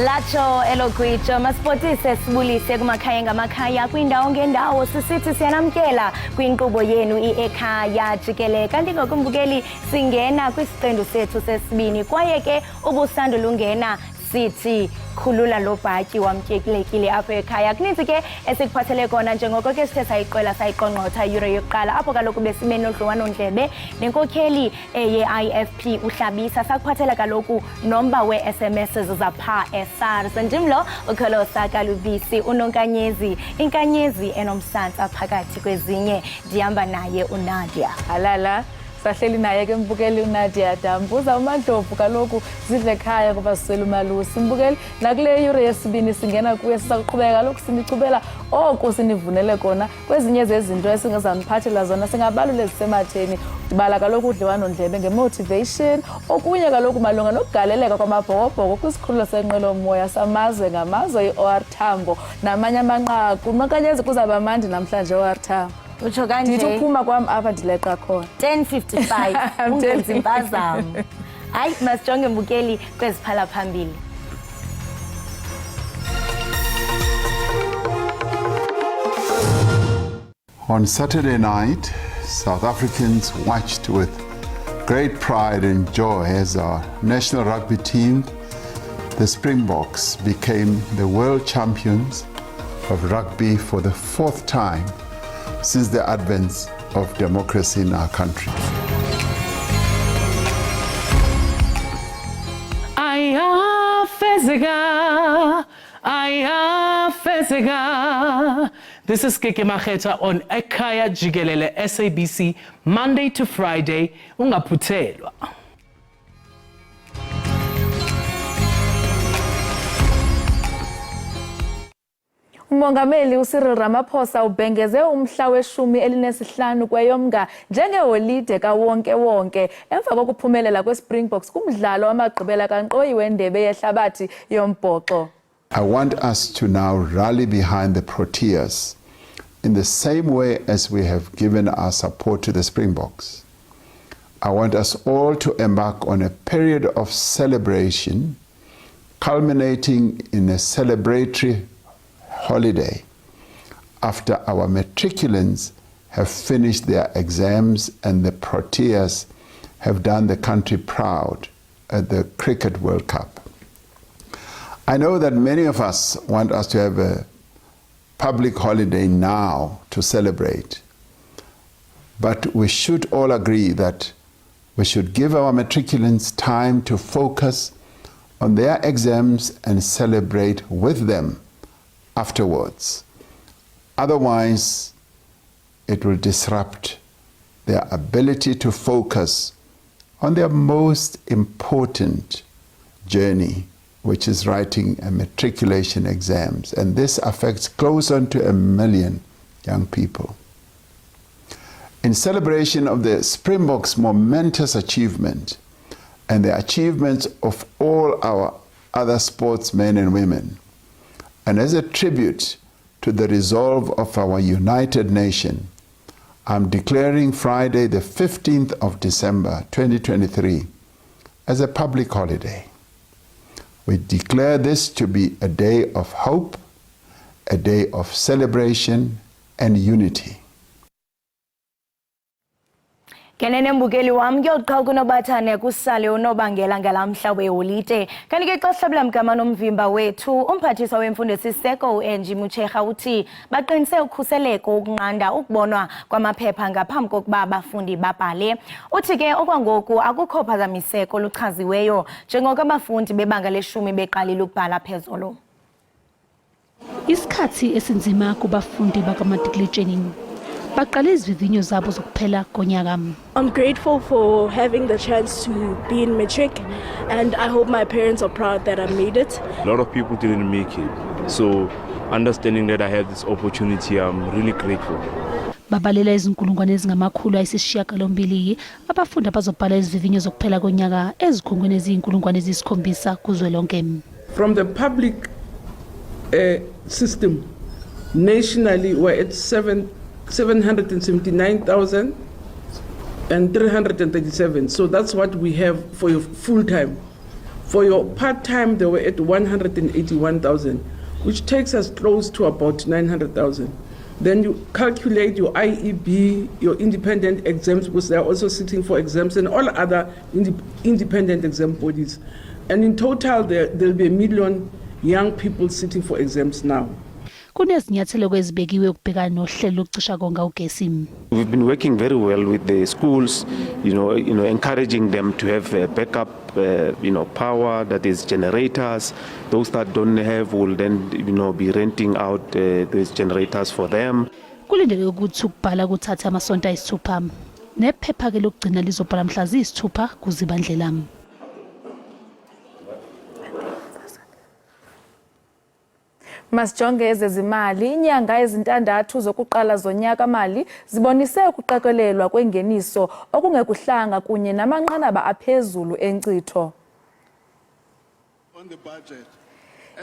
Lacho elogwijo masipotise sibulise kumakhaya ngamakhaya kwindawo ngendawo sisithi siyanamkela kwinkqubo yenu Ekhaya Jikelele. Kanti ngokumbukeli singena kwisiqendu sethu sesibini kwaye ke ubusandulungena sithi khulula lo bhatyi wamtyekilekile apho ekhaya. Kuninzi ke esikuphathele kona njengoko ke sithe sayiqwela sayiqongqotha iyure yokuqala apho kaloku besibe nodliwano-ndlebe nenkokheli ye-IFP uhlabisa. Sakuphathela kaloku nomba we-SMS zapha eSARS. Ndim lo ukholosa kalubisi unonkanyezi, inkanyezi enomsantsa phakathi kwezinye. Ndihamba naye uNadia. Halala sahleli naye ke mbukeli uNadia Dambuza uMandlovu kaloku zidle ekhaya ngoba siswele umalusi. Mbukeli nakule yure yesibini singena kuye sisakuqhubeka kaloku sinichubela oku sinivunele kona kwezinye zezinto esingazaniphathela zona singabalule zisematheni. Dibala kaloku udliwano-ndlebe ngemotivation, okunye kaloku malunga nokugaleleka kwamabhokobhoko kwisikhululo senqwelomoya samazwe ngamazwe i-OR Tambo namanye amanqaku. Unonkanyezi kuzaba mandi namhlanje o-OR Tambo. Utsho kanje ndithi uphuma kwam apha ndileqa khona 10:55 ungenzi impazamo. Hayi masijonge mbukeli kweziphala phambili. On Saturday night, South Africans watched with great pride and joy as our national rugby team, the Springboks, became the world champions of rugby for the 4th time since the advent of democracy in our country. This is Keke Maheta on Ekhaya Jikelele SABC, Monday to Friday. Ungaputhelwa. Umongameli uCyril Ramaphosa ubhengeze umhla we-15 kweyoMnga njengeholide kawonke-wonke emva kokuphumelela kweSpringboks kumdlalo wamagqibela kankqoyi wendebe yehlabathi yombhoxo. I want us to now rally behind the Proteas in the same way as we have given our support to the Springboks. I want us all to embark on a period of celebration, culminating in a celebratory holiday after our matriculants have finished their exams and the Proteas have done the country proud at the Cricket World Cup. I know that many of us want us to have a public holiday now to celebrate, but we should all agree that we should give our matriculants time to focus on their exams and celebrate with them afterwards. Otherwise, it will disrupt their ability to focus on their most important journey, which is writing a matriculation exams. And this affects close on to 1 million young people. In celebration of the Springboks' momentous achievement and the achievements of all our other sportsmen and women, and as a tribute to the resolve of our united nation, I'm declaring Friday the 15th of December 2023 as a public holiday. We declare this to be a day of hope, a day of celebration and unity. Kenene mbukeli wam kuyoqha kunobathane kusale unobangela ngalamhla weholide. Kanti ke xa sihlabela mgama nomvimba wethu, umphathiswa wemfundo esiseko uNG Mutshekga uthi baqinise ukhuseleko ukunqanda ukubonwa kwamaphepha ngaphambi kokuba abafundi babhale. Uthi ke okwangoku akukho phazamiseko luchaziweyo njengoko abafundi bebanga le-10 beqalile ukubhala phezolo. Isikhathi esinzima kubafundi bakamatriculation baqale izivivinyo zabo zokuphela konyaka. I'm grateful for having the chance to be in matric, and I hope my parents are proud that I made it. A lot of people didn't make it, so understanding that I have this opportunity, I'm really grateful. Babalela izinkulungwane ezingamakhulu ayisishiyagalombili abafundi abazobhala izivivinyo zokuphela konyaka ezikhungweni eziyinkulungwane eziyisi-7 kuzwelonke. From the public system, nationally we're at 779,337. So that's what we have for your full time. For your part-time, they were at 181,000, which takes us close to about 900,000. Then you calculate your IEB, your independent exams, because they are also sitting for exams, and all other independent exam bodies. And in total, there'll be 1 million young people sitting for exams now. Kunezinyathelo kwezibekiwe ukubhekana nohlelo lokucisha konga ugesi. We've been working very well with the schools, encouraging them to have backup, power, that is generators. Those that don't have will then, be renting out these generators for them. Kulindele ukuthi ukubhala kuthatha amasonto ayisithupha. Nephepha ke lokugcina lizobhala mhla ziyisithupha kuZibandlela. Masijonge ezezimali, inyanga ezintandathu zokuqala zonyaka mali zibonise ukuqekelelwa kwengeniso okungekuhlanga kunye namanqanaba aphezulu enkcitho.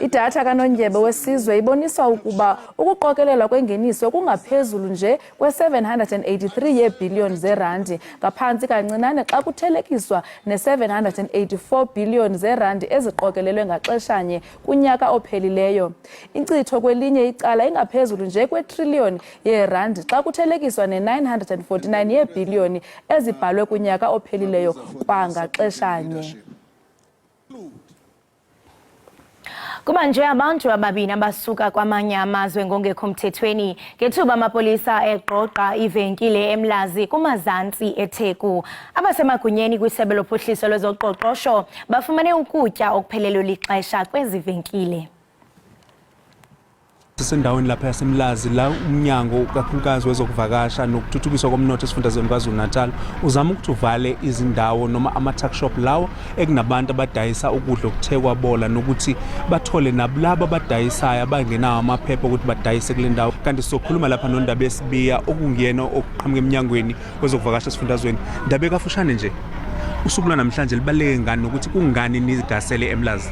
Idatha kanondyebo wesizwe ibonisa ukuba ukuqokelelwa kwengeniso kungaphezulu nje kwe-783 yeebhiliyoni zeerandi ngaphantsi kancinane xa kuthelekiswa ne-784 biliyoni zeerandi eziqokelelwe ngaxeshanye kunyaka ophelileyo. Inkcitho kwelinye icala ingaphezulu nje kwetriliyoni yeerandi xa kuthelekiswa ne-949 yeebhiliyoni ezibhalwe kunyaka ophelileyo kwangaxeshanye. Kuba nje abantu ababini abasuka kwamanye amazwe ngongekho mthethweni ngethuba amapolisa eqoqa ivenkile eMlazi kumazantsi eTheku. Abasemagunyeni kwisebe lophuhliso lwezoqoqosho bafumane ukutya okuphelelwe lixesha kwezi venkile. Sisendaweni lapha yaseMlazi la umnyango kakhulukazi wezokuvakasha nokuthuthukiswa komnotho esifundazweni KwaZulu-Natal uzama ukuthi uvale izindawo noma ama-tuck shop lawo ekunabantu abadayisa ukudla okuthekwa bola nokuthi bathole nabalabo abadayisayo abangenawo amaphepha ukuthi badayise kule ndawo. Kanti sizokhuluma lapha noNdaba Esibiya okungiyena okuqhamuka eminyangweni wezokuvakasha esifundazweni. Ndaba kafushane nje usuku lwanamhlanje libaleke ngani nokuthi kungani nidasele eMlazi?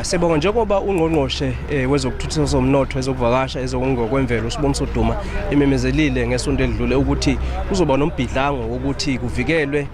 Sibonga njengoba ungqongqoshe wezokuthuthukisa zomnotho ezokuvakasha ezokwemvelo uSibonisa Duma imemezelile ngesonto edlule ukuthi kuzoba nombhidlango wokuthi kuvikelwe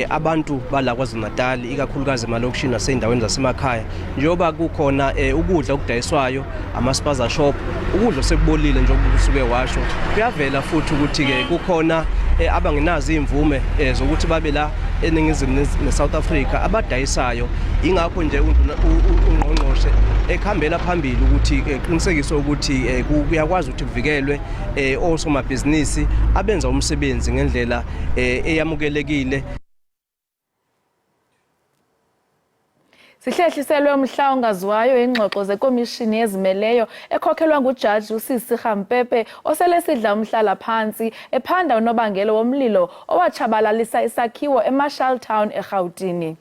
abantu bala KwaZulu-Natal ikakhulukazi emalokishini nasey'ndaweni zasemakhaya njengoba kukhona ukudla okudayiswayo ama-spaza shop ukudla sekubolile njengoba usuke washo kuyavela futhi ukuthi ke kukhona abangenazo imvume zokuthi babe la eningizimu neSouth Africa abadayisayo ingakho nje ungqongqoshe ekhambela phambili ukuthi qinisekiswe ukuthi kuyakwazi ukuthi kuvikelwe osomabhizinisi abenza umsebenzi ngendlela eyamukelekile. Sihlehliselwe umhla ongaziwayo ingxoxo zekomishini ezimeleyo ekhokhelwa ngujaji uSisi Rampepe osele sidla umhlala phansi ephanda unobangelo womlilo owatshabalalisa isakhiwo eMarshall Town eGauteng.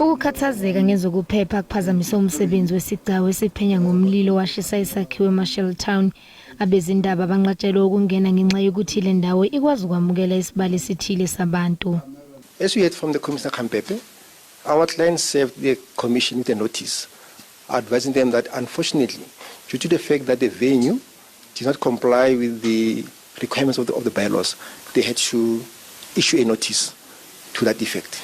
Ukukhathazeka ngezokuphepha kuphazamisa umsebenzi wesigcawu esiphenya ngomlilo washisa isakhiwo eMarshall Town. Abezindaba banqatshelwe ukungena ngenxa yokuthi le ndawo ikwazi ukwamukela isibalo esithile sabantu. As we heard from the Commissioner Rampepe, our client served the commission with a notice advising them that unfortunately, due to the fact that the venue did not comply with the requirements of the bylaws, they had to issue a notice to that effect.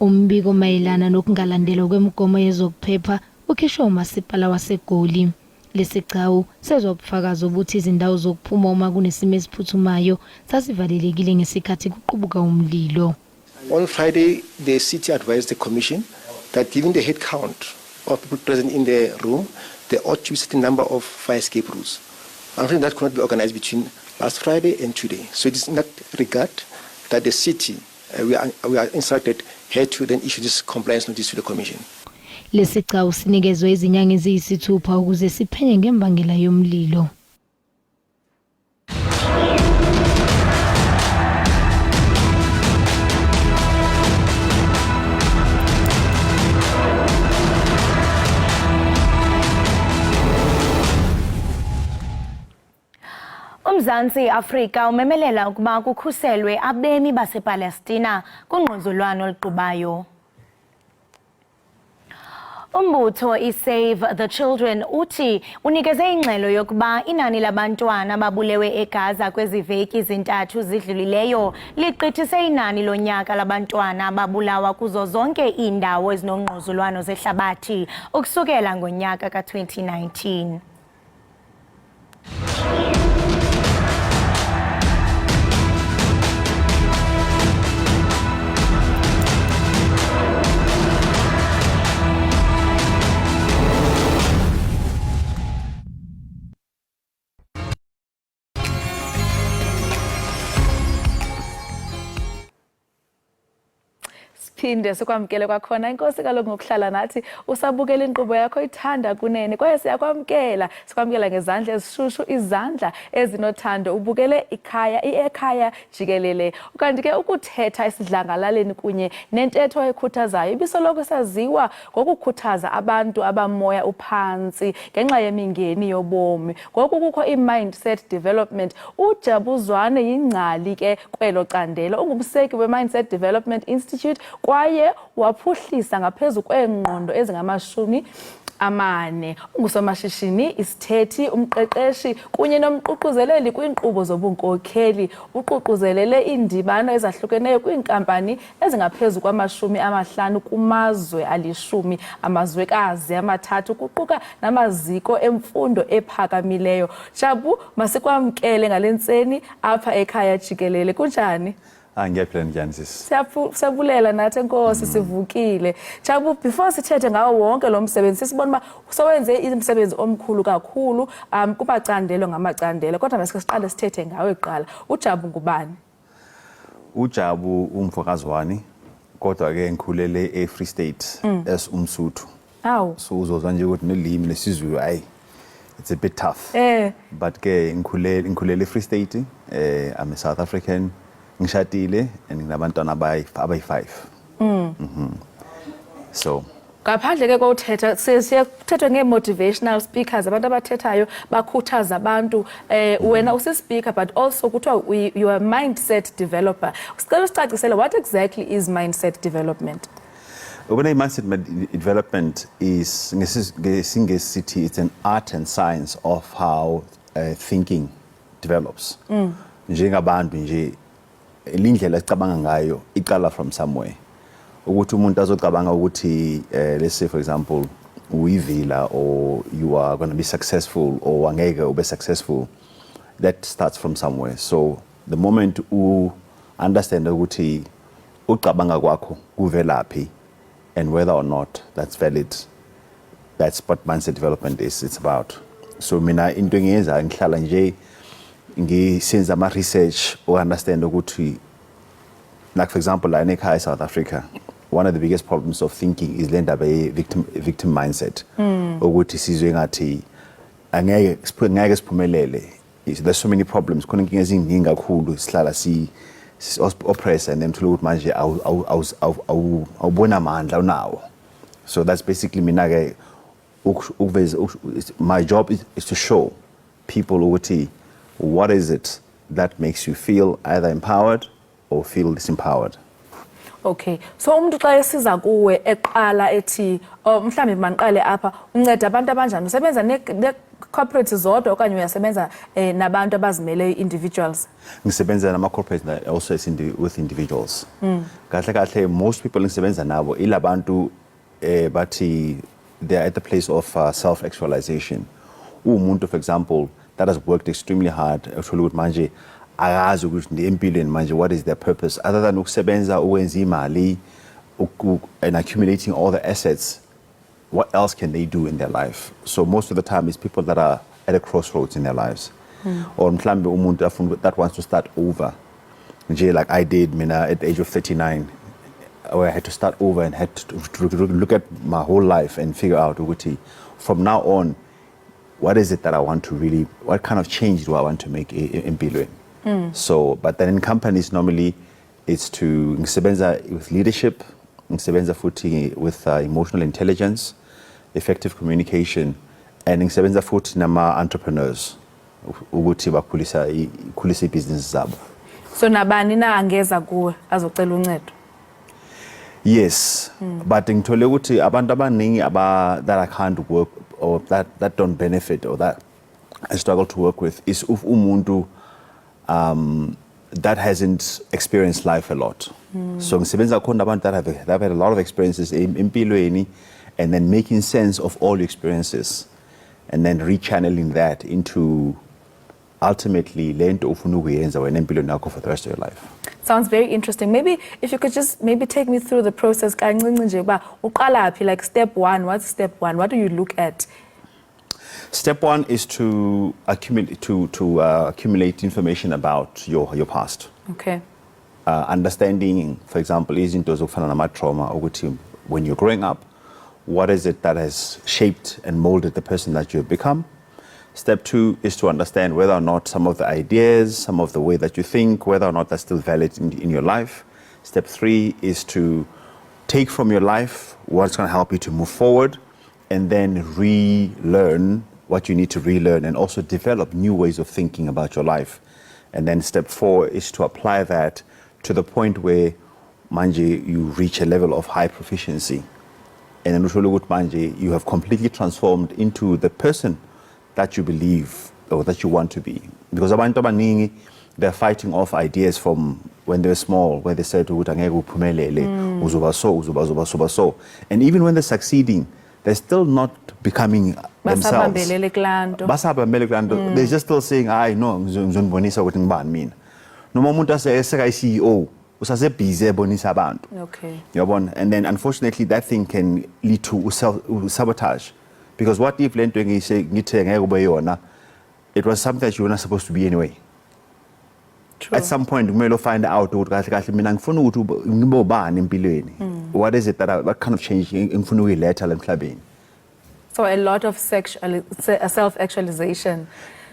Umbiko mayelana nokungalandelwa kwemigomo yezokuphepha ukhishwa umasipala waseGoli. Lesigcawu sezobufakazi ukuthi izindawo zokuphuma uma kunesimo esiphuthumayo sasivalelekile ngesikhathi kuqubuka umlilo. On Friday, the city advised the commission that given the head count of people present in the room, there ought to be a certain number of fire escape routes. Unfortunately, that could not be organized between last Friday and today. So it is in that regard that the city, we are instructed, had to then issue this compliance notice to the commission. Lesigcawu sinikezwe izinyanga eziyisithupha ukuze siphenye ngembangela yomlilo. UMzantsi Afrika umemelela ukuba kukhuselwe abemi basePalestina kungquzulwano oluqubayo. Umbutho iSave the Children uthi unikeze ingxelo yokuba inani labantwana ababulewe eGaza kwezi veki zintathu zidlulileyo ligqithise inani lonyaka labantwana ababulawa kuzo zonke iindawo ezinongquzulwano zehlabathi ukusukela ngonyaka ka-2019. Phinde sikwamkele kwakhona inkosi kaloku ngokuhlala nathi usabukela inkqubo yakho ithanda kunene kwaye siyakwamkela ngezandla ezishushu izandla ezinothando ubukele Ekhaya Jikelele ukanti ke ukuthetha esidlangalaleni kunye nentetho ekhuthazayo ibisoloko saziwa ngokukhuthaza abantu abamoya uphantsi ngenxa yemingeni yobomi ngoku kukho i-mindset development ujabuzwane yingcali ke kwelo candelo ungumseki we-Mindset Development Institute kwaye waphuhlisa ngaphezu kweengqondo ezingama-40 ungusomashishini isithethi umqeqeshi kunye nomququzeleli kwiinkqubo zobunkokheli uququzelele iindibano ezahlukeneyo kwiinkampani ezingaphezu kwama-50 kumazwe ali-10 amazwekazi amathathu kuquka namaziko emfundo ephakamileyo. Jabu masikwamkele ngale ntseni apha Ekhaya Jikelele kunjani? Ngiyaphila njani sisi? Siyabulela nathi enkosi sivukile. Jabu before sithethe ngawo wonke lo msebenzi sisibona uba usewenze umsebenzi omkhulu kakhulu kumacandelo ngamacandelo kodwa masike siqale sithethe ngawe kuqala. uJabu ngubani? uJabu umfokazwani kodwa ke ngikhulele eFree State as umSuthu. So uzozwa nje ukuthi nelimi lesizulu hayi it's a bit tough. But ke ngikhulele eFree State I'm a South African. Ngishadile and nginabantwana abayi-5. So ngaphandle ke kothetha siyethethwe nge-motivational speakers abantu abathethayo bakhuthaza abantu wena usi-speaker but also kuthiwa you are a mindset developer. Sicela usicacisele what exactly is mindset development? When I mindset development is ngesingesithi it's an art and science of how thinking develops. Njengabantu nje indlela esicabanga ngayo iqala from somewhere ukuthi umuntu azocabanga ukuthi let's say for example uyivila or you are going to be successful or angeke ube successful, that starts from somewhere. So the moment you understand ukuthi ucabanga kwakho kuvelaphi and whether or not that's valid, that's what mindset development is, it's about. So mina into engiyenza ngihlala nje ngisenza ama research or understand ukuthi like for example la ekhaya South Africa one of the biggest problems of thinking is lendaba victim mindset ukuthi sizwe ngathi angeke siphumelele. There's so many problems khona inkinga eziningi kakhulu sihlala oppress and then to ukuthi manje awubona amandla unawo. So that's basically mina ke my job is to show people ukuthi what is it that makes you feel either empowered or feel disempowered. Okay, so umuntu xa esiza kuwe eqala ethi mhlambe maniqale apha unceda abantu abanjani usebenza ne-corporate zodwa okanye uyasebenza nabantu abazimeleyo individuals? Ngisebenza nama-corporate also with individuals. Kahle most people ngisebenza nabo ilabantu bathi they are at the place of self-actualization. Umuntu for example that has worked extremely hard uthola ukuthi manje akazi ukuthi empilweni manje what is their purpose other than ukusebenza ukwenza imali and accumulating all the assets. What else can they do in their life? So most of the time it's people that are at a crossroads in their lives. Or mhlambe umuntu that wants to start over nje like I did mina at the age of 39 where I had to start over and had to look at my whole life and figure out ukuthi from now on what is it that I want to really, what kind of change do I want to make in empilweni? So, but then in companies normally it's to ngisebenza with leadership, ngisebenza futhi with emotional intelligence, effective communication, and ngisebenza futhi nama entrepreneurs ukuthi bakhulisa business zabo. So nabani na angeza kuwe azocela uncedo? Yes, but ngithole ukuthi abantu abaningi that I can't work or that don't benefit or that I struggle to work with is umuntu that hasn't experienced life a lot. So ngisebenza khona abantu that have had a lot of experiences empilweni and then making sense of all your experiences and then rechanneling that into ultimately lento ufuna ukuyenza wena empilweni yakho for the rest of your life. Sounds very interesting. Maybe if you could just take me through the process. Kancinci nje uba uqala phi, like step 1, what's step 1? What do you look at? Step 1 is to accumulate information about your past. Okay. Understanding, for example, izinto zokufana nama-trauma ukuthi when you're growing up, what is it that has shaped and molded the person that you have become? Step 2 is to understand whether or not some of the ideas, some of the way that you think, whether or not that's still valid in your life. Step 3 is to take from your life what's going to help you to move forward and then relearn what you need to relearn and also develop new ways of thinking about your life. And then step 4 is to apply that to the point where manje you reach a level of high proficiency. And then manje you have completely transformed into the person that you believe or that you want to be. Because abantu abaningi, they're fighting off ideas from when they're small, where they said ukuthi angeke uphumelele, uzoba so. And even when they're succeeding, they're still not becoming themselves. They're just still saying, no, ngizonibonisa ukuthi ngibani mina. Noma umuntu aseka CEO, usase busy ebonisa abantu. Okay. Yabona? And then unfortunately that thing can lead to sabotage. Because what if lento ngiyise ngithe ngeke ube yona, it was something that you were not supposed to be anyway. True. At some point kumele find out ukuthi kahle kahle mina ngifuna ukuthi ngibe ubani empilweni. What is it that what kind of change ngifuna ukuyiletha la emhlabeni? So a lot of self-actualization.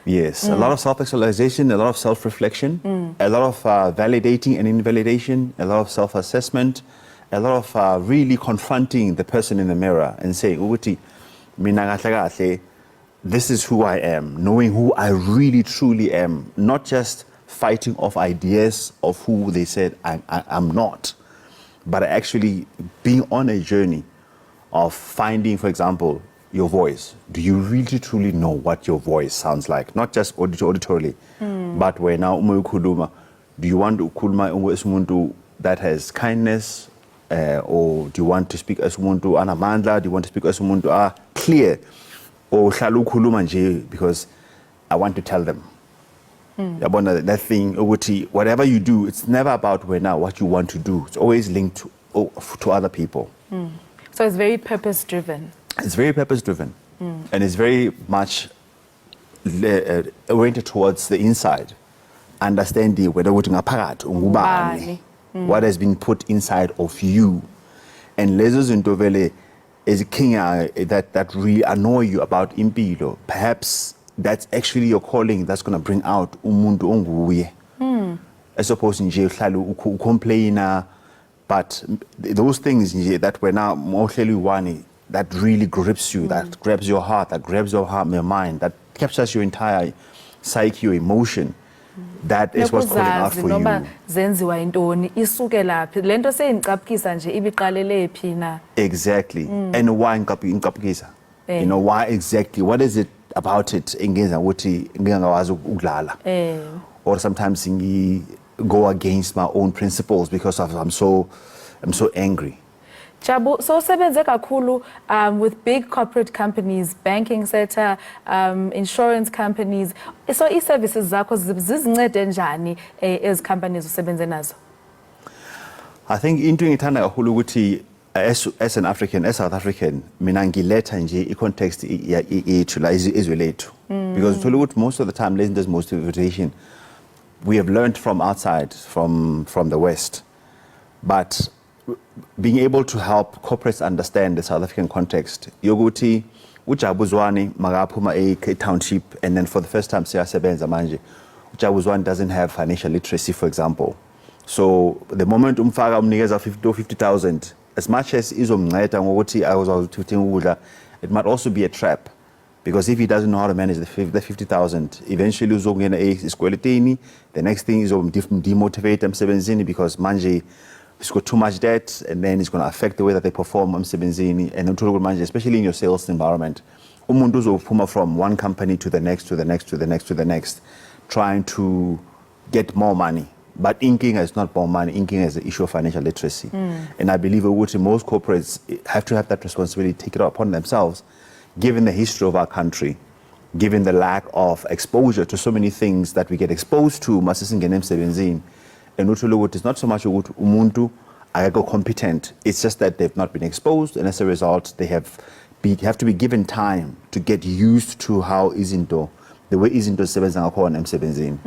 Yes, a lot of self-actualization, a lot of self-reflection, a lot of validating and invalidation, a lot of self-assessment, a lot of really confronting the person in the mirror and saying, ukuthi mina kahle kahle, this is who I am, knowing who I really truly am, not just fighting off ideas of who they said I'm not, but actually being on a journey of finding, for example, your voice. Do you really truly know what your voice sounds like? Not just auditorily, but when now ukhuluma, do you want to ukhuluma umuntu that has kindness, or do you want to speak as umuntu anamandla? Do you want to speak as umuntu clear, or uhlala ukhuluma nje because I want to tell them? That thing, whatever you do, it's never about what you want to do. It's always linked to other people. So it's very purpose-driven. It's very purpose-driven, and it's very much oriented towards the inside, understanding whether what has been put inside of you, and lezo zinto vele ezikinga that really annoy you about impilo. Perhaps that's actually your calling that's going to bring out umuntu onguye, as opposed to nje uhlala ucomplaina, but those things nje that were now mostly one that really grips you, that grabs your heart, that grabs your mind, that captures your entire psyche, your emotion. That is what's calling out for you. Exactly. And why ngikaphikisa? You know, why exactly? What is it about it engenza ukuthi ngingakwazi ukulala? Or sometimes go against my own principles because I'm so angry. Jabu, so sebenze kakhulu with big corporate companies, banking sector, insurance companies. So i-services zakho zizincede njani as companies usebenze nazo? I think into ngithanda kakhulu ukuthi as an African, as South African, mina ngiletha nje i-context yethu la izwe lethu. Because uthola ukuthi most of the time there's most motivation we have learned from outside, from the West. But being able to help corporates understand the South African context, yoguthi ujabuzwani magaphuma a township, and then for the first time siyasebenza manje ujabuzwani doesn't have financial literacy, for example. So the moment umfaka umnikeza 50,000, as much as izomnceda ngokuthi ayozawuthenga ukudla, it might also be a trap, because if he doesn't know how to manage the 50,000, eventually uzongena isikweletini. The next thing is demotivate emsebenzini because manje it's got too much debt, and then it's going to affect the way that they perform emsebenzini, and especially in your sales environment. Umuntu uzophuma from one company to the next, to the next, to the next, to the next, trying to get more money. But inking is not more money. Inking is the issue of financial literacy. And I believe most corporates have to have that responsibility, take it upon themselves, given the history of our country, given the lack of exposure to so many things that we get exposed to, masisingene emsebenzini. And it's not so much umuntu ayekho competent. It's just that they've not been exposed, and as a result, they have to be given time to get used to how the way izinto zisebenza ngakhona emsebenzini,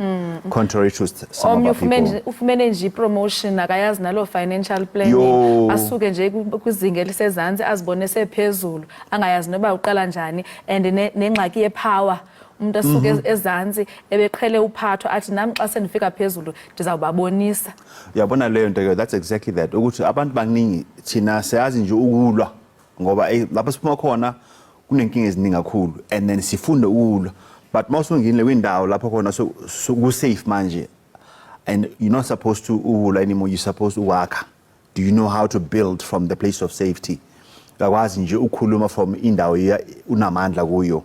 contrary to some of our people. Ufumene nje promotion akayazi nalo financial planning, asuke nje kwizinga elisezantsi azibone sephezulu, angayazi noba uqala njani, and nengxaki yepower. Umuntu asuke ezantsi ebeqhele uphatho athi nami xa sendifika phezulu ndizawubabonisa. Yabona leyo nto, that's exactly that. Ukuthi abantu baningi thina siyazi nje ukulwa ngoba lapho siphuma khona kunenkinga eziningi kakhulu, and then sifunde ukulwa. But most ungile window lapho khona so go safe manje, and you're not supposed to ukulwa anymore, you're supposed to work. Do you know how to build from the place of safety? Lakwazi nje ukhuluma from indawo unamandla kuyo,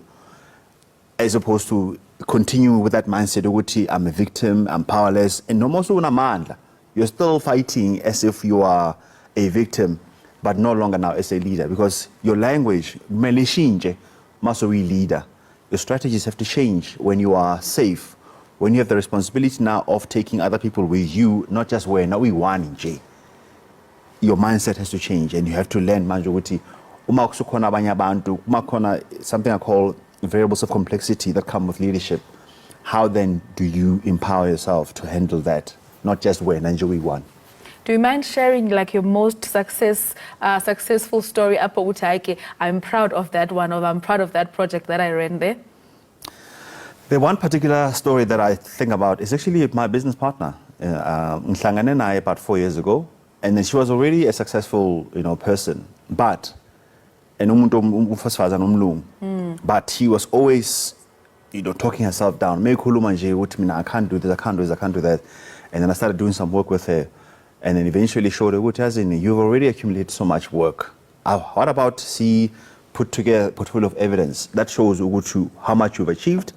as opposed to continue with that mindset ukuthi I'm a victim, I'm powerless, and no more unamandla. You're still fighting as if you are a victim, but no longer now as a leader, because your language melishinje must be leader. Your strategies have to change when you are safe, when you have the responsibility now of taking other people with you, not just where now we want in J. Your mindset has to change, and you have to learn manje ukuthi uma kusukhona abanye abantu, uma khona something I call variables of complexity that come with leadership. How then do you empower yourself to handle that, not just where nanje we want? Do you mind sharing like your most successful story up Utaike? I'm proud of that one, or I'm proud of that project that I ran there. The one particular story that I think about is actually my business partner. Nhlangane naye about 4 years ago, and then she was already a successful, person, but but he was always, talking herself down. I can't do this, I can't do this, I can't do that. And then I started doing some work with her. And then eventually showed her, you've already accumulated so much work. What about put together a portfolio of evidence that shows how much you've achieved,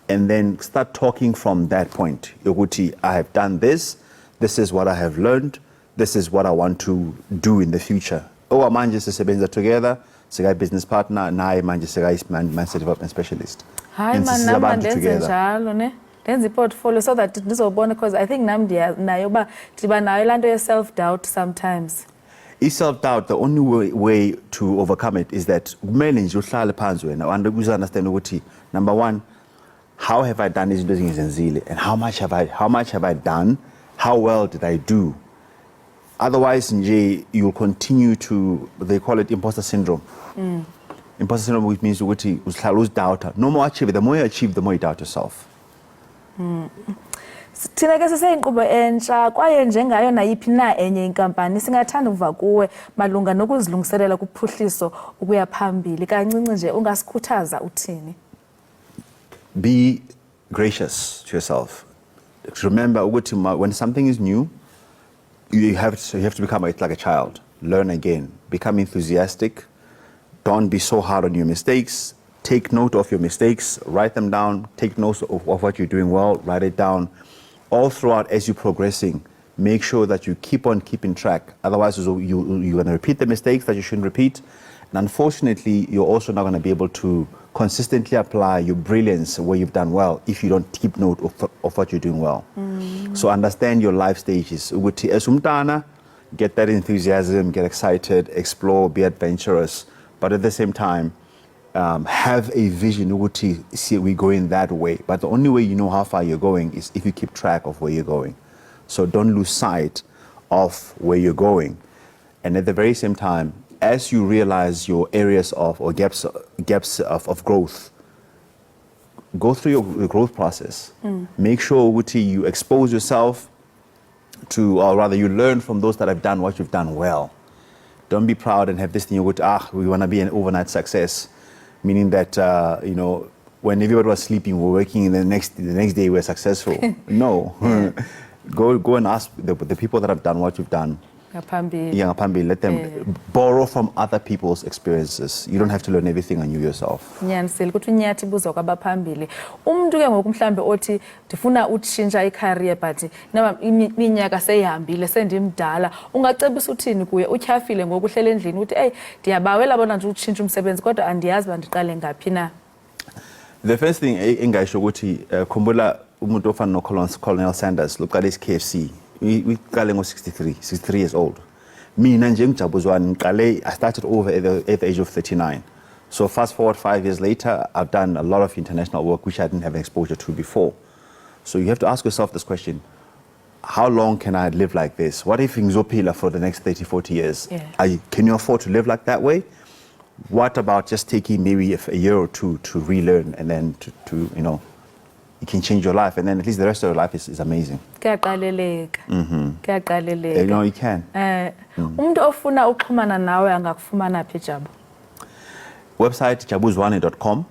and then start talking from that point. I have done this, this is what I have learned, this is what I want to do in the future. Manje sisebenza together, sigai business partner, naye manje sigai mindset development specialist. Hi man, together. Then portfolio so that this will because I think nayo self-doubt sometimes. Is self-doubt the only way to overcome it is that understand number one, how have I done these things in Zile, and how much have I done? How well did I do? Otherwise, you'll continue to, they call it imposter syndrome. Imposter syndrome, which means you doubt. No more achieve. The more you achieve, the more you doubt yourself. Thina ke seseyinqubo entsha kwaye njengayo nayiphi na enye inkampani singathanda ukuva kuwe malunga nokuzilungiselela kuphuhliso ukuya phambili kancinci nje ungasikhuthaza uthini? Be gracious to yourself. Remember when something is new, you have to become like a child. Learn again. Become enthusiastic. Don't be so hard on your mistakes. Take note of your mistakes, write them down, take notes of what you're doing well, write it down. All throughout as you're progressing, make sure that you keep on keeping track. Otherwise, you're going to repeat the mistakes that you shouldn't repeat. And unfortunately, you're also not going to be able to consistently apply your brilliance where you've done well if you don't keep note of what you're doing well. So understand your life stages. Get that enthusiasm, get excited, explore, be adventurous. But at the same time, have a vision, see we're going that way. But the only way you know how far you're going is if you keep track of where you're going. So don't lose sight of where you're going. And at the very same time, as you realize your areas or gaps of growth, go through your growth process. Make sure you expose yourself to, or rather you learn from those that have done what you've done well. Don't be proud and have this thing, we want to be an overnight success. Meaning that, when everybody was sleeping, we're working, and the next day we're successful. No. Go and ask the people that have done what you've done. Let them borrow from other people's experiences. You don't have to learn everything on you yourself. Nyanisile ukuthi unyathi buzo kwabaphambili. Umuntu ke ngoku mhlambe othi ndifuna utshintsha icareer but nama iminyaka seyihambile sendimdala. Ungacebisa uthini kuye? Utyhafile ngoku uhlele endlini uthi hey ndiyabawela bona nje utshintsha umsebenzi kodwa andiyazi bandiqale ngaphi na. The first thing engayisho ukuthi khumbula umuntu ofana no Colonel Sanders loqala KFC. We qale ngo63 years old. Mina nje ngijabuzwana ngiqale I started over at the age of 39. So fast forward 5 years later, I've done a lot of international work which I didn't have exposure to before. So you have to ask yourself this question: how long can I live like this? What if ngizophila for the next 30, 40 years? Can you afford to live like that way? What about just taking maybe a year or two to relearn and then to you know, you can change your life and then at least the rest of your life is amazing. Kuyaqaleleka. Kuyaqaleleka. You know, you can. Umuntu ofuna ukuxhumana nawe angakufumana phi Jabu? Website jabuzwane.com.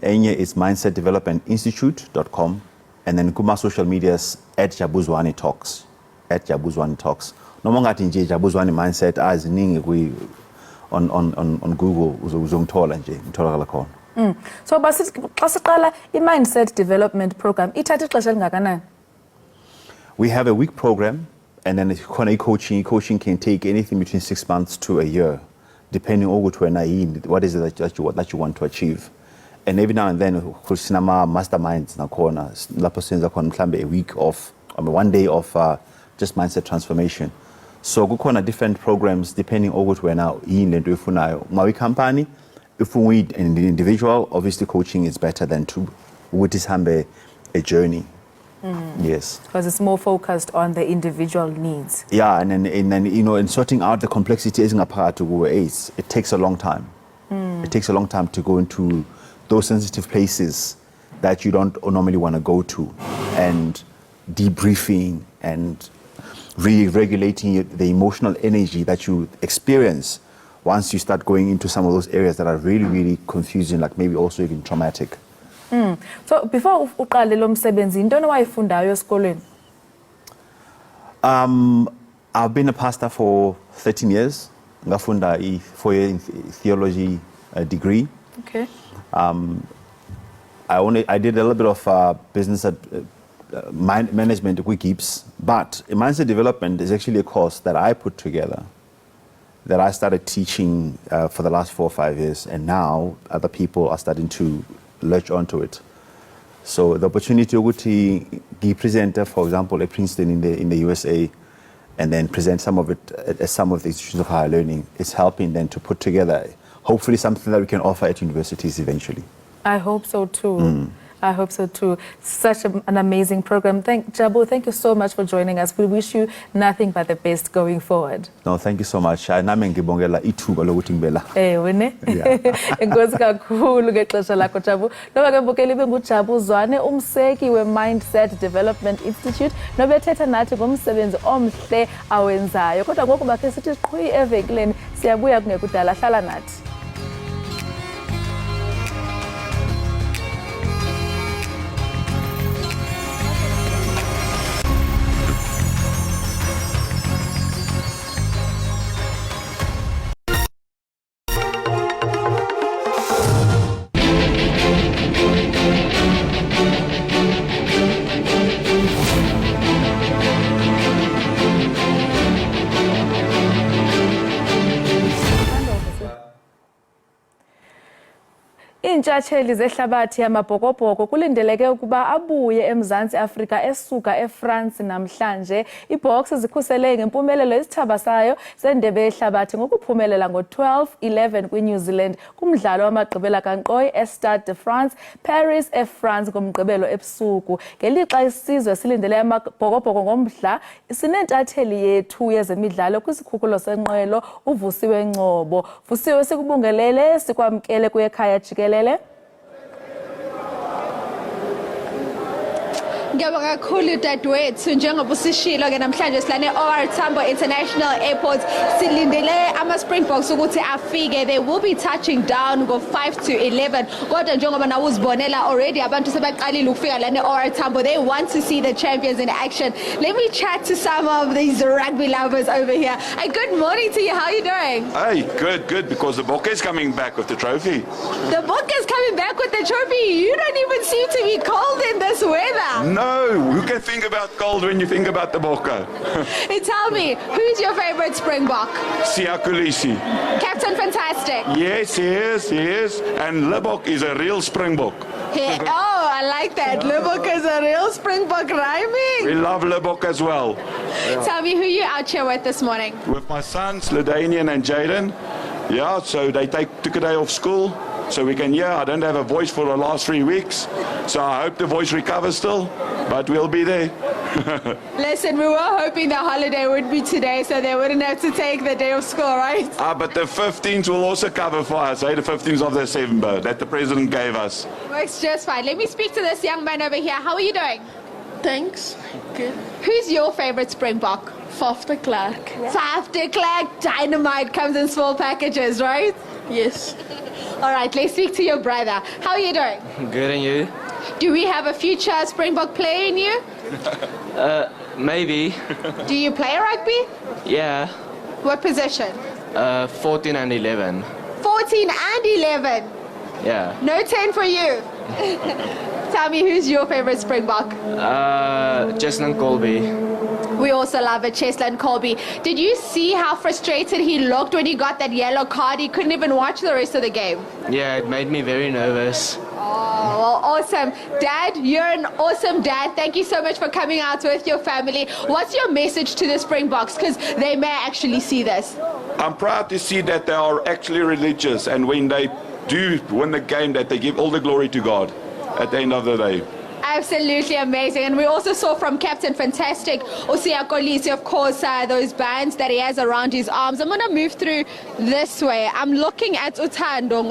Enye is mindsetdevelopmentinstitute.com, and then kuma social medias @jabuzwane talks. @jabuzwane talks. Noma ngathi nje Jabuzwane mindset aziningi on Google uzongithola nje ngitholakala khona. So basithi xa siqala i-mindset development program ithatha ixesha elingakanani? We have a week program and then khona coaching can take anything between 6 months to a year depending on what is it that you want to achieve. And every now and then sinama masterminds nakhona lapho senza khona mhlambe a week of one day of just mindset transformation. So kukhona different programs depending on ukuthi wena yini lento uyifunayo. Uma company, if we need an individual, obviously coaching is better than to ukuthi a journey. Yes. Because it's more focused on the individual needs. Yeah, and then you know, in sorting out the complexity it takes a long time. It takes a long time to go into those sensitive places that you don't normally want to go to, and debriefing and re-regulating the emotional energy that you experience once you start going into some of those areas that are really, really confusing, like maybe also even traumatic. So before uqale lo msebenzi intoni wayifundayo esikolweni? I've been a pastor for 13 years. Ngafunda a 4-year theology degree. Okay. I did a little bit of business at management at Wikipedia, but mindset development is actually a course that I put together, that I started teaching for the last 4 or 5 years, and now other people are starting to latch onto it. So the opportunity to be presenter, for example, at Princeton in the USA, and then present some of it at some of the institutions of higher learning, is helping them to put together, hopefully, something that we can offer at universities eventually. I hope so too. I hope so too. Such an amazing program. Jabu, thank you so much for joining us. We wish you nothing but the best going forward. No, thank you so much. Nami ngibongela ithuba lokuthi ngibela. Wene. Enkosi kakhulu ngexesha lakho Jabu. Noba ke mbukeli benguJabuzwane umseki we-Mindset Development Institute nobethetha nathi ngomsebenzi omhle awenzayo. Kodwa ngoku bakhe sithi qhwi evenkileni siyabuya kungekudala hlala nathi. Intshatsheli zehlabathi yamabhokobhoko kulindeleke ukuba abuye eMzantsi Afrika esuka eFrance namhlanje. Iibhoksi zikhusele ngempumelelo isithaba sayo sendebe yehlabathi ngokuphumelela ngo-12-11 kwiNew Zealand kumdlalo wamagqibela kankqoyi eStade de France, Paris eFrance ngomgqibelo ebusuku. Ngelixa isizwe silindele amabhokobhoko ngomdla, sinentatheli yethu yezemidlalo kwisikhululo senqwelo uVusiwe Ngcobo. Vusiwe, sikubungelele, sikwamkele kuEkhaya Jikelele. Ngiyabonga kakhulu dadewethu njengoba usishilo ke namhlanje silane OR Tambo International Airport silindele ama Springboks ukuthi afike. They will be touching down go 5 to 11. Kodwa njengoba nawe uzibonela already abantu sebaqalile ukufika lana OR Tambo. They want to see the champions in action. Let me chat to some of these rugby lovers over here. Hey, good morning to you. How are you doing? Hey, good, because the Bokke is coming back with the trophy. The Bokke is coming back with the trophy. You don't even seem to be cold in this weather. No, who can think about cold when you think about the Bokke? Hey, tell me, who's your favorite Springbok? Siya Kolisi. Captain Fantastic. Yes, he is. And Lebok is a real Springbok. Hey, oh, I like that. Lebok is a real Springbok rhyming. We love Lebok as well. Tell me who you out here with this morning. With my sons, Ladanian and Jaden. Yeah, so they took a day off school. So we can hear. I don't have a voice for the last 3 weeks. So I hope the voice recovers still. But we'll be there. Listen, we were hoping the holiday would be today so they wouldn't have to take the day of school, right? But the 15th will also cover for us, the 15th of December that the president gave us. Works just fine. Let me speak to this young man over here. How are you doing? Thanks. Good. Who's your favorite Springbok? Faf de Klerk. Yeah. Faf de Klerk. Dynamite comes in small packages, right? Yes. All right, let's speak to your brother. How are you doing? Good, and you? Do we have a future Springbok player in you? Maybe. Do you play rugby? Yeah. What position? 14 and 11. 14 and 11. Yeah. No 10 for you. Tell me, who's your favorite Springbok? Cheslin Colby. We also love it, Cheslin Colby. Did you see how frustrated he looked when he got that yellow card? He couldn't even watch the rest of the game. Yeah, it made me very nervous. Oh, well, awesome. Dad, you're an awesome dad. Thank you so much for coming out with your family. What's your message to the Springboks? Because they may actually see this. I'm proud to see that they are actually religious, and when they do win the game, that they give all the glory to God at the end of the day. Absolutely amazing. And we also saw from Captain Fantastic, Siya Kolisi, of course, those bands that he has around his arms. I'm going to move through this way. I'm looking at Utando.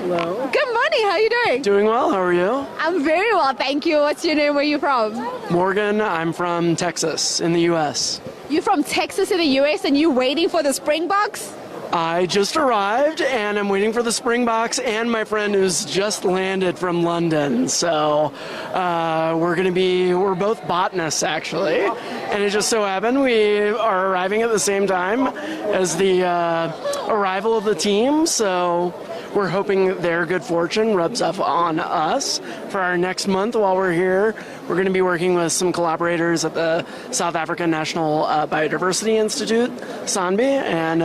Hello. Good morning. How are you doing? Doing well. How are you? I'm very well, thank you. What's your name? Where are you from? Morgan. I'm from Texas in the U.S. You're from Texas in the U.S. and you're waiting for the Springboks? I just arrived and I'm waiting for the Springboks and my friend who's just landed from London. So we're both botanists actually. And it just so happened we are arriving at the same time as the arrival of the team. So we're hoping their good fortune rubs off on us for our next month while we're here. We're going to be working with some collaborators at the South African National Biodiversity Institute, SANBI, and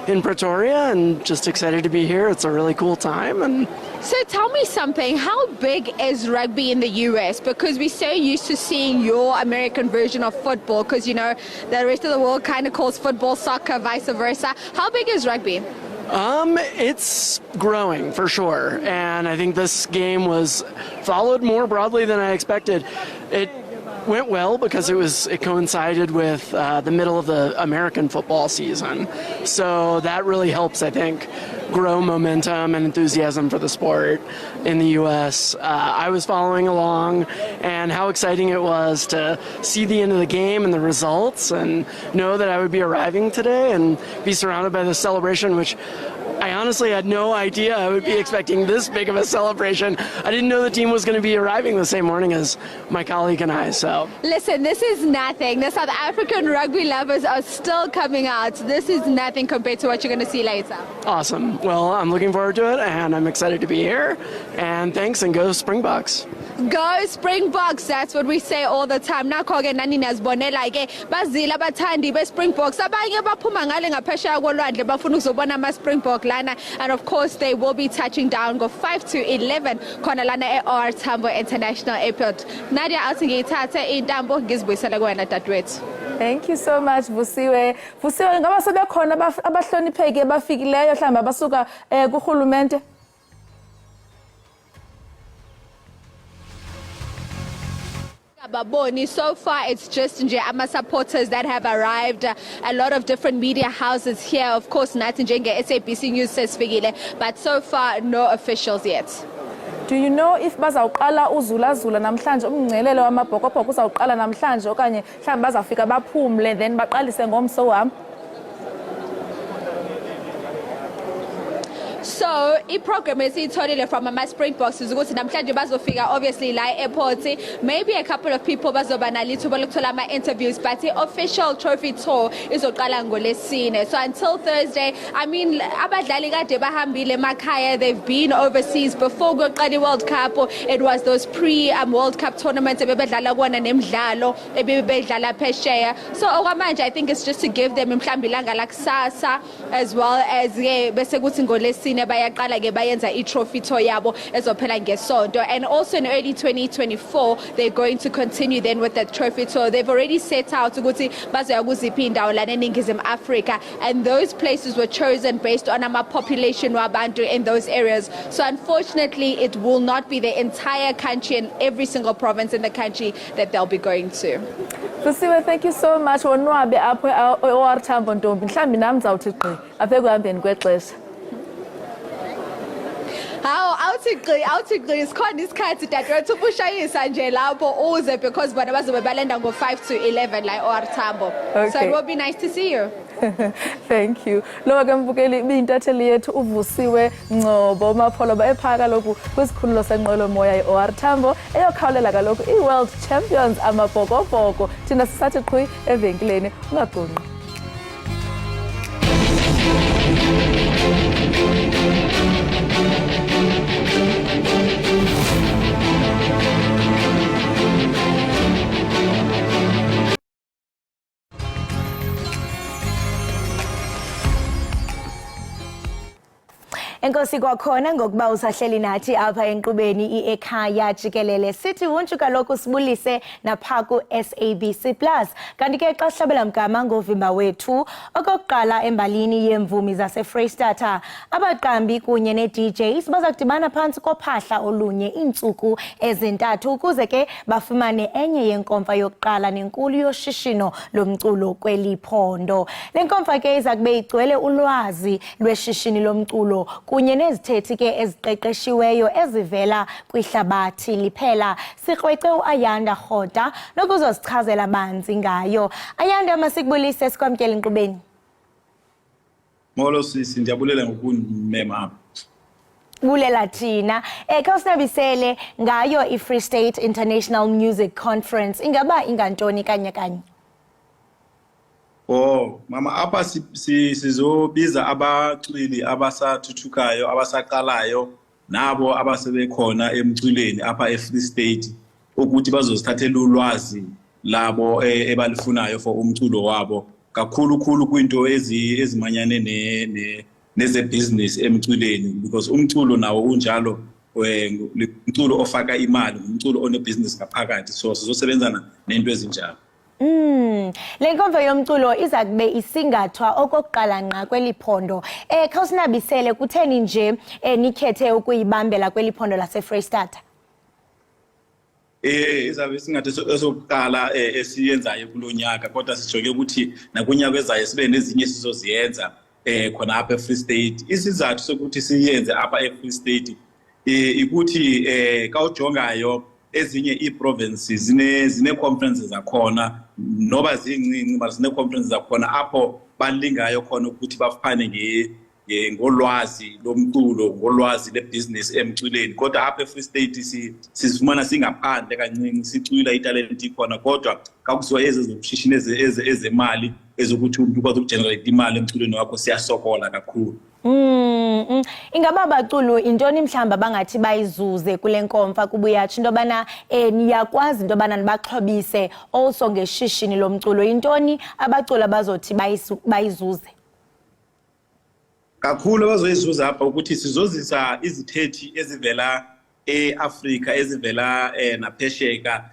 in Pretoria, and just excited to be here. It's a really cool time. And so tell me something, how big is rugby in the US? Because we're so used to seeing your American version of football, because, you know, the rest of the world kind of calls football soccer, vice versa. How big is rugby? It's growing for sure, and I think this game was followed more broadly than I expected. It went well because it coincided with the middle of the American football season, so that really helps, I think, grow momentum and enthusiasm for the sport in the U.S. I was following along, and how exciting it was to see the end of the game and the results, and know that I would be arriving today and be surrounded by this celebration, which I honestly had no idea I would be expecting this big of a celebration. I didn't know the team was going to be arriving the same morning as my colleague and I, so. Listen, this is nothing. The South African rugby lovers are still coming out. This is nothing compared to what you're going to see later. Awesome. Well, I'm looking forward to it, and I'm excited to be here. And thanks, and go Springboks. Go Springboks, that's what we say all the time. Nakho-ke nani nazibonela ke bazile abathandi be-Springboks abanye baphuma ngale ngaphesheya kolwandle bafuna ukuzobona ama-Springbok lana, and of course they will be touching down go 5 to 11 khona lana e-OR Tambo International Airport. Nadia, athi ngiyithathe Iindaba ngizibuyisele kuwena dadewethu. Thank you so much, Vusiwe. Vusiwe, ngaba sebekhona abahlonipheki abafikileyo mhlawumbe abasuka kurhulumente? Baboni, so far it's just ama supporters that have arrived. A lot of different media houses here, of course, nathi njenge SABC News says Figile, but so far no officials yet. Do you know if bazawuqala uzula-zula namhlanje umngcelelo wamabhokobhoko uzawuqala namhlanje okanye mhlawumbi bazawufika baphumle then baqalise ngomso wam? So, i-program esiyitholile from ama-Springboks is ukuthi namhlanje bazofika obviously la airport. Maybe a couple of people bazoba nalithuba lokuthola ama-interviews, but the official trophy tour izoqala ngoLesine. So until Thursday, I mean, abadlali kade bahambile emakhaya, they've been overseas before kuqala World Cup. It was those pre-World Cup tournaments ebebedlala kuona nemidlalo ebebedlala phesheya. So okwamanje I think it's just to give them mhlawumbe ilanga lakusasa as well as bese kuthi ngoLesine bayaqala ke bayenza i-trophy tour yabo ezophela ngesonto. And also in early 2024 they're going to continue then with the trophy tour. They've already set out ukuthi bazoya kuziphi indawo lana eNingizimu Africa, and those places were chosen based on ama population wabantu in those areas. So unfortunately it will not be the entire country and every single province in the country that they'll be going to. Siwe, thank you so much. Wonwabe apho OR Tambo Ntombi. Mhlawumbi nami zawuthi gqi apha ekuhambeni kwexesha. Awuthi gqi sikhona isikhathi dadewethu ubushayisa nje lapho uze because bona bazobe balenda ngo5 to 11 la OR Tambo. So it will be nice to see you. Thank you. Lo ke mbukeli biyintatheli yethu uvusiwe Ngcobo Mapholoba ephaka lokhu kwisikhululo senqwelo moya eOR Tambo eyokhawulela kaloku iWorld Champions amabhokobhoko. Thina sisathi qhwi evenkileni ungagqunqi. Enkosi kwakhona ngokuba usahleli nathi apha enkqubeni iEkhaya Jikelele. Sithi wonke kaloku sibulise napha ku SABC Plus. Kanti ke xa sihlabela mgama ngovimba wethu okokuqala embalini yemvumi zaseFreystata, abaqambi kunye neDJs baza kudibana phantsi kophahla olunye iintsuku ezintathu ukuze ke bafumane enye yenkomfa yokuqala nenkulu yoshishino lomculo kweli phondo. Le nkomfa ke iza kube igcwele ulwazi lweshishini lomculo kunye nezithethi ke eziqeqeshiweyo ezivela kwihlabathi liphela. Sikrwece uAyanda Khoda lokuzosichazela banzi ngayo. Ayanda, masikubulise sikwamkela enkqubeni. Molo sisi, ndiyabulela ngokunimema apha. Bulela thina. Khawusinabisele ngayo iFree State International Music Conference. Ingaba ingantoni kanye kanye? Oh, mama apha sizobiza abaculi abasathuthukayo, abasaqalayo nabo abasebekhona emculeni apha eFree State ukuthi bazosithathela ulwazi labo ebalifunayo for umculo wabo. Kakhulu kwinto ezimanyane nezebusiness emculeni, because umculo nawo unjalo umculo ofaka imali, umculo onebusiness ngaphakathi, so sizosebenzana nento ezinjalo. Le nkomfa yomculo iza kube isingathwa okokuqala nqa kweli phondo. Khawusinabisele kutheni nje nikhethe ukuyibambela kweli phondo laseFreystata? Izabe isingathi esokuqala esiyenzayo kulonyaka, kodwa sijoke ukuthi nakunyaka ezayo sibe nezinye sizoziyenza khona apha eFree State. Isizathu sokuthi siyenze apha eFree State ikuthi kawujongayo ezinye iprovinces zine conferences zakhona noba zincinci but zine conferences zakhona apho balingayo khona ukuthi bafane ngolwazi lomculo, ngolwazi lebusiness emculeni. Kodwa apha eFree State sizifumana singaphandle kancinci, sicula italent ikhona kodwa kakuziwa ezoshishini ezemali ezokuthi umuntu ukwazi ukugenerate imali emculeni wakho siyasokola kakhulu. Ingaba abaculi intoni mhlamba bangathi bayizuze kule nkomfa kubuyatsho into bana niyakwazi into bana nibaxhobise also ngeshishini lomculo, intoni abaculi abazothi bayizuze? Kakhulu abazoyizuza apha ukuthi sizozisa izithethi ezivela eAfrika ezivela naphesheka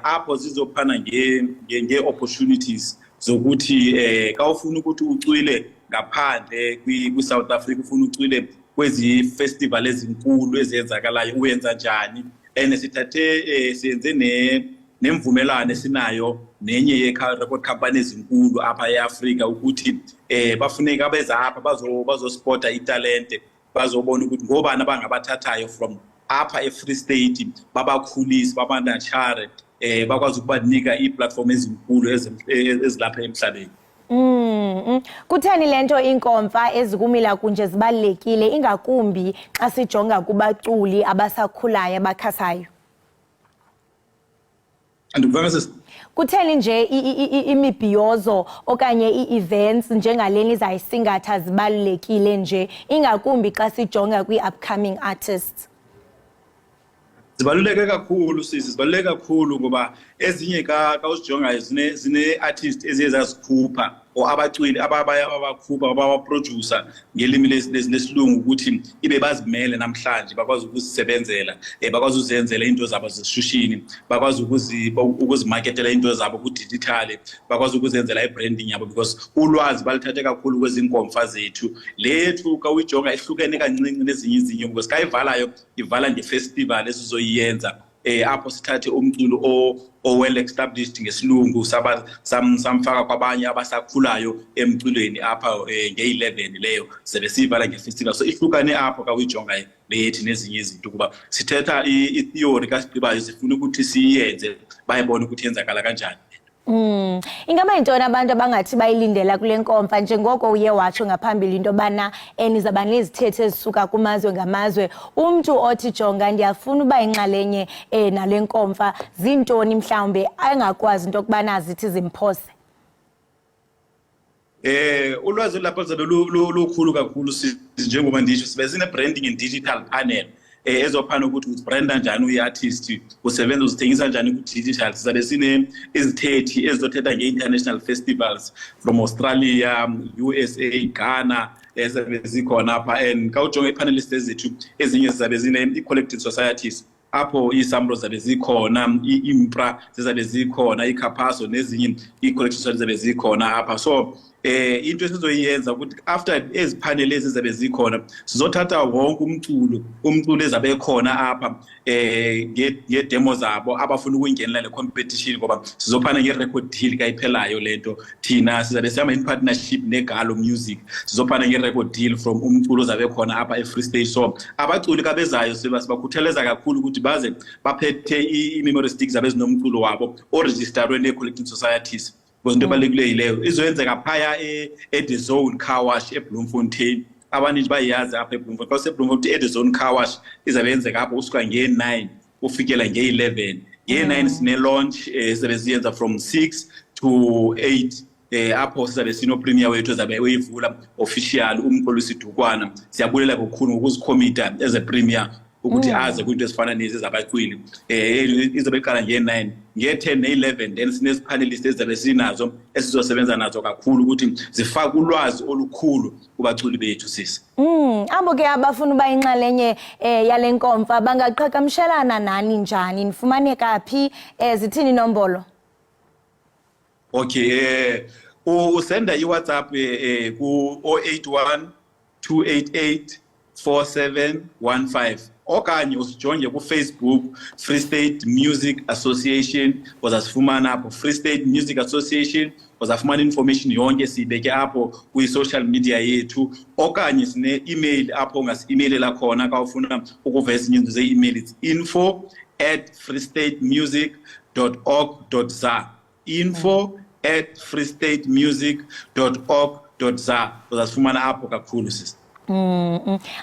apho zizophana nge-opportunities zokuthi kawufuna ukuthi ucwile ngaphandle kwi-South Africa, ufuna ucwile kwezi festival ezinkulu ezenzakalayo uyenza njani. And sithathe siyenze nemvumelano esinayo nenye ye-record company ezinkulu apha eAfrika ukuthi bafuneka beza apha bazospota italente, bazobona ukuthi ngobani abangabathathayo from apha eFree State babakhulise babanatshare bakwazi ukubanika ii-platform ezinkulu ezilapha emhlabeni. Kutheni lento inkomfa ezikumila kunje zibalekile ingakumbi xa sijonga kubaculi abasakhulayo abakhasayo? Kutheni nje imibhiyozo okanye ii-events njengaleni izayisingatha zibalulekile nje ingakumbi xa sijonga kwi-upcoming artists? Zibaluleke kakhulu sisi, zibaluleke kakhulu ngoba ezinye ka usijongayo zine-artist eziye zazikhupha or abaculi abakhupha abaproducer ngelimi lesilungu ukuthi ibe bazimele namhlanje bakwazi ukuzisebenzela bakwazi uzenzela into zabo zeshushini bakwazi ukuzimarketela into zabo ku-digital bakwazi ukuzenzela i-branding yabo because ulwazi balithathe kakhulu kwezinkomfa zethu lethu ka uyijonga ehlukene kancinci nezinye because ka ivalayo ivala nge-festival esizoyenza apho sithathe umculo well established ngesilungu samfaka kwabanye abasakhulayo emculweni apha nge-11 leyo sebe siyivala nge-festival so ihlukane apho ka uyijonga lethi nezinye izinto kuba sithetha i-theory kaSiqibayo sifuna ukuthi siyenze bayibone ukuthi yenzakala kanjani. Ingaba yintoni abantu abangathi bayilindela kule nkomfa njengoko uye watsho ngaphambili into bana nizaba nezithethe ezisuka kumazwe ngamazwe umntu othi jonga ndiyafuna uba inxalenye nale nkomfa zintoni mhlawumbe angakwazi into kubana zithi zimphose? Ulwazi lapho lizabe lukhulu kakhulu njengoba ndisho sibe sine branding and digital panel ezophana ukuthi uzibranda njani uyi-artist usebenza uzithengisa njani ku-digital sizabe sine izithethi ezizothetha nge-international festivals from Australia, USA, Ghana ezabe zikhona apha and ka ujonga i-panelist ezethu ezinye zizabe zine i-collective societies apho isamro zabe zikhona i-impra zizabe zikhona ikhapaso nezinye i-collective societies zabe zikhona apha so into esizoyenza ukuthi after eziphanel ezizabe zikhona sizothatha wonke umculo ezabe khona apha ngedemo zabo abafuna ukungenela le competition ngoba sizophana nge-record deal kayiphelayo lento thina sizabe sihamba in partnership neGalo Music sizophana nge-record deal from umculo ozabe khona apha eFree State so abaculi kabezayo sibakhuthaleza kakhulu ukuthi baze baphethe i-memory sticks zabe zinomculo wabo oregisterwe ne-collective societies into ebalulekileyo izoyenzeka phaya e-The Zone Car Wash eBloemfontein abaningi bayazi apha eBloemfontein xa useBloemfontein e-The Zone Car Wash izabe yenzeka apho usuka nge-9 ufikela nge-11 nge-9 sine-launch sizabe siyenza from 6 to 8 apho sizabe sino-premier wethu ezabe uyivula official umqolo Sidukwana siyabulela kakhulu ngokuzikhomita as a premier ukuthi aze kwinto ezifana nezi zabacwili izobe iqala nge-9 nge-10 ne-11 then sinezipanelist ezizabe sinazo esizosebenza nazo kakhulu ukuthi zifake ulwazi olukhulu kubaculi bethu sisi. Abo ke abafuna uba inxalenye yale nkomfa bangaqhagamshelana nani njani nifumaneka phi zithini inombolo? Okay usenda i-WhatsApp ku 081 288 4715 okanye usijonge ku-Facebook Free State Music Association uzasifumana apho Free State Music Association uzafumana information yonke siyibeke apho kwi-social media yethu okanye sine-email apho ungasi-emailela khona ka ufuna ukuveza izinto ze-email it's info@freestatemusic.org.za info@freestatemusic.org.za uzasifumana apho kakhulu sisi.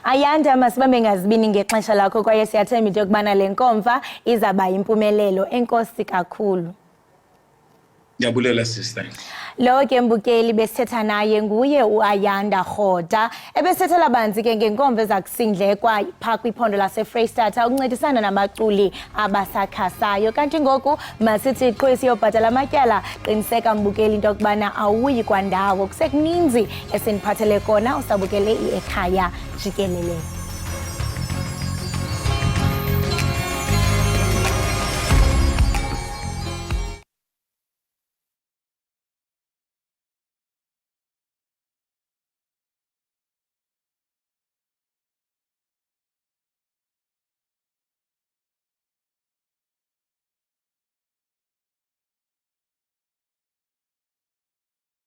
Ayanda masibambe ngazibini ngexesha lakho kwaye siyathemba into yokubana le nkomfa izaba impumelelo enkosi kakhulu. Ndiyabulela sister. Lo ke mbukeli besithetha naye nguye uAyanda Khoda ebesithethela banzi ke ngenkomfa ezakusindlekwa pha kwiphondo laseFreystata ukuncedisana nabaculi abasakhasayo kanti ngoku masithi qhwesi yobhatala amatyala qiniseka mbukeli into yokubana awuyi kwandawo kusekuninzi esiniphathele kona usabukele iEkhaya Jikelele.